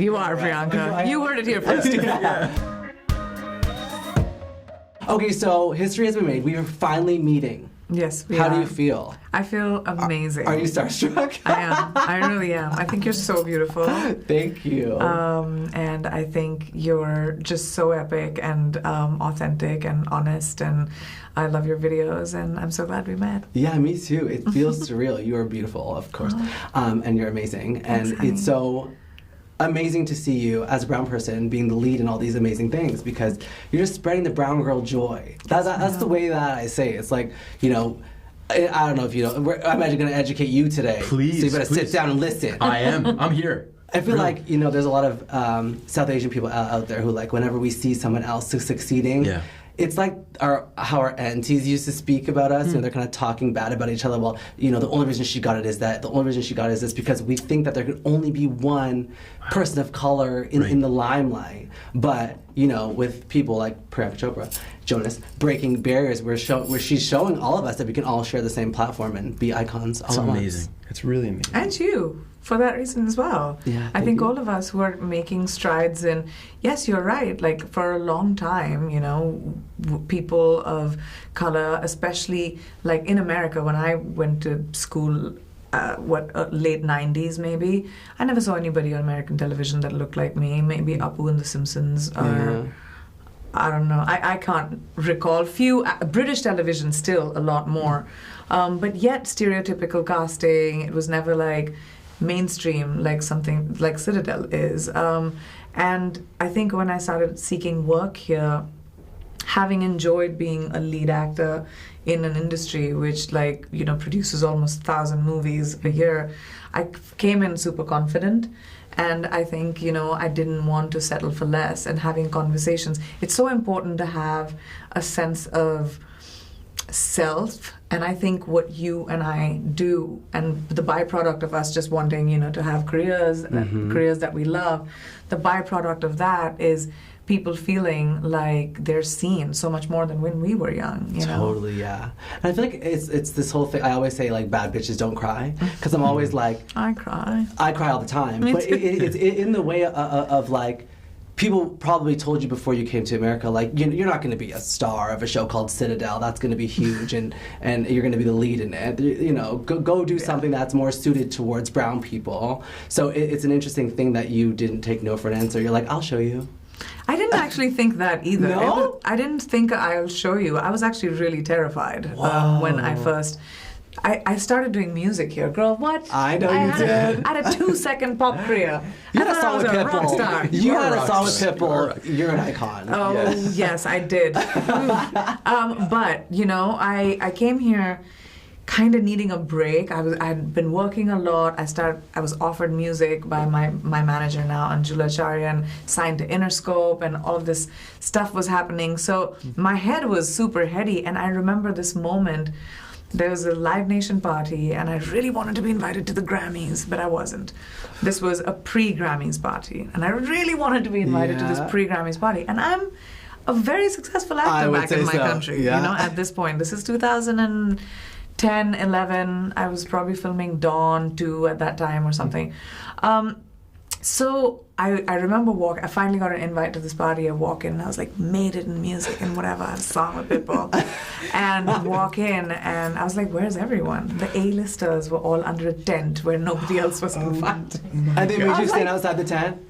You are, Priyanka. You heard it here first. Okay, so history has been made. We are finally meeting. Yes, we How are. do you feel? I feel amazing. Are you starstruck? I am. I really am. I think you're so beautiful. Thank you. And I think you're just so epic and authentic and honest, and I love your videos, and I'm so glad we met. Yeah, me too. It feels surreal. You are beautiful, of course, and you're amazing. Thanks, and honey. it's so amazing to see you as a brown person being the lead in all these amazing things, because you're just spreading the brown girl joy. That's the way that I say it. It's like, you know, I don't know if you know, I'm actually going to educate you today. Please, so you better please. sit down and listen. I am. I'm here. I feel like, you know, there's a lot of South Asian people out there who, like, whenever we see someone else succeeding, Yeah. it's like how our aunties used to speak about us. You know, they're kind of talking bad about each other. Well, you know, the only reason she got it is that. The only reason she got it is this, because we think that there could only be one person of color in the limelight. But, you know, with people like Priyanka Chopra Jonas breaking barriers, where she's showing all of us that we can all share the same platform and be icons all It's at once. amazing. It's really amazing. And you, for that reason as well. Yeah, I thank think you. all of us who are making strides in, yes, you're right, like for a long time, you know, people of color, especially like in America, when I went to school, late 90s maybe, I never saw anybody on American television that looked like me, maybe Apu and the Simpsons, or Yeah. I don't know. I can't recall. Few British television still a lot more, but yet stereotypical casting. It was never like mainstream like something like Citadel is. And I think when I started seeking work here, having enjoyed being a lead actor in an industry which, like, you know, produces almost 1,000 movies a year, I came in super confident. And I think, you know, I didn't want to settle for less, and having conversations. It's so important to have a sense of self, and I think what you and I do, and the byproduct of us just wanting, you know, to have careers, careers that we love, the byproduct of that is people feeling like they're seen so much more than when we were young, you know? Totally, yeah. And I feel like it's this whole thing. I always say, like, bad bitches don't cry, because I'm always like, I cry. I cry all the time. Me But too. it's in the way of like, people probably told you before you came to America, like, you're not going to be a star of a show called Citadel. That's going to be huge, and you're going to be the lead in it. You know, go do something that's more suited towards brown people. So it's an interesting thing that you didn't take no for an answer. You're like, I'll show you. I didn't actually think that either. No? I didn't think I'll show you. I was actually really terrified when I first... I started doing music here. Girl, what? I know you did. I had a 2-second pop career. You I had a thought song I with was a rock star. Pitbull. You are had a a rock song with star. Pitbull. You're an icon. Oh, Yes. yes, I did. But, you know, I came here kind of needing a break. I'd been working a lot. I was offered music by my manager now, Anjula Acharya, and signed to Interscope, and all of this stuff was happening. So my head was super heady, and I remember this moment. There was a Live Nation party, and I really wanted to be invited to the Grammys, but I wasn't. This was a pre-Grammys party, and I really wanted to be invited to this Yeah. pre-Grammys party. And I'm a very successful I actor would back in say my so, country, yeah. you know, at this point. This is 2010, 11. I was probably filming Dawn 2 at that time or something. So I remember I finally got an invite to this party. I walk in, and I was like, made it in music and whatever. I had a song with Pitbull. And walk in, and I was like, where's everyone? The A-listers were all under a tent where nobody else was invited. And they made I you was stand like- outside the tent?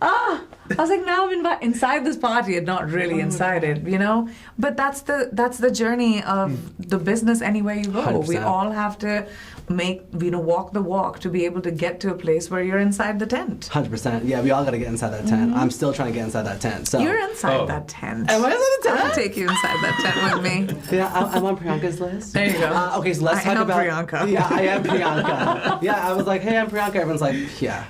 I was like, now I'm inside this party and not really inside it, you know? But that's the journey of the business anywhere you go. We 100%. all have to walk the walk to be able to get to a place where you're inside the tent. 100%. Yeah, we all got to get inside that tent. I'm still trying to get inside that tent. So You're inside Oh. that tent. Am I inside the tent? I'll take you inside that tent with me. Yeah, I'm on Priyanka's list. There you go. Okay, so let's I talk am about Priyanka. Yeah, I am Priyanka. Yeah, I was like, hey, I'm Priyanka. Everyone's like, yeah.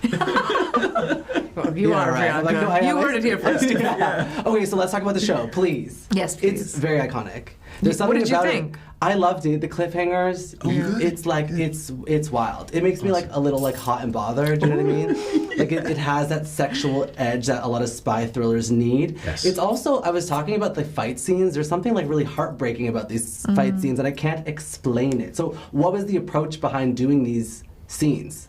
Well, you Yeah, are right. I'm Priyanka. like, no, I am. You heard it here first. Yeah. Okay, so let's talk about the show, please. Yes, please. It's very iconic. There's What something did you about think? it. I loved it. The cliffhangers. good? It's like it's wild. It makes me like a little like hot and bothered. Do you know what I mean? Like it has that sexual edge that a lot of spy thrillers need. Yes. It's also, I was talking about the fight scenes. There's something like really heartbreaking about these fight scenes, and I can't explain it. So, what was the approach behind doing these scenes?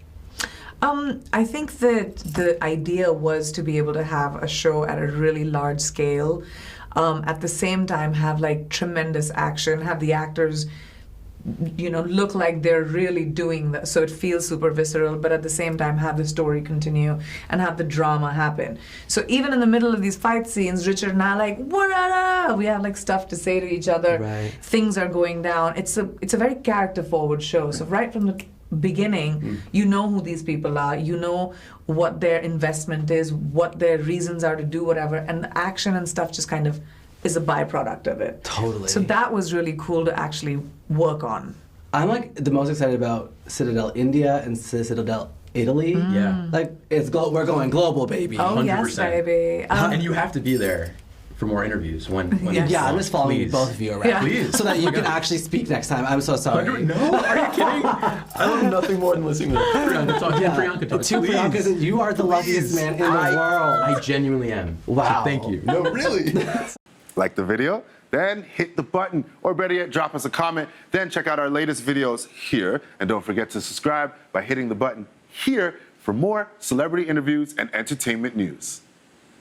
I think that the idea was to be able to have a show at a really large scale, at the same time have like tremendous action, have the actors, look like they're really doing that, so it feels super visceral, but at the same time have the story continue and have the drama happen. So even in the middle of these fight scenes, Richard and I like, we have like stuff to say to each other. Right. Things are going down. It's a very character forward show. So right from the beginning, you know who these people are, you know what their investment is, what their reasons are to do whatever, and the action and stuff just kind of is a byproduct of it. Totally. So that was really cool to actually work on. I'm like the most excited about Citadel India and Citadel Italy. Yeah. Like we're going global, baby. Oh, 100%. yes, baby. And you have to be there for more interviews when Yes. Yeah, I'm just following Please. both of you around. Yeah. Please. So that you can actually speak next time. I'm so sorry. No, are you kidding? I love nothing more than listening to Priyanka talk. Yeah. Priyanka talk. Two Please. Priyankas, and you are the luckiest man in the world. I genuinely am. Wow. So thank you. No, really? Like the video? Then hit the button, or better yet, drop us a comment. Then check out our latest videos here. And don't forget to subscribe by hitting the button here for more celebrity interviews and entertainment news.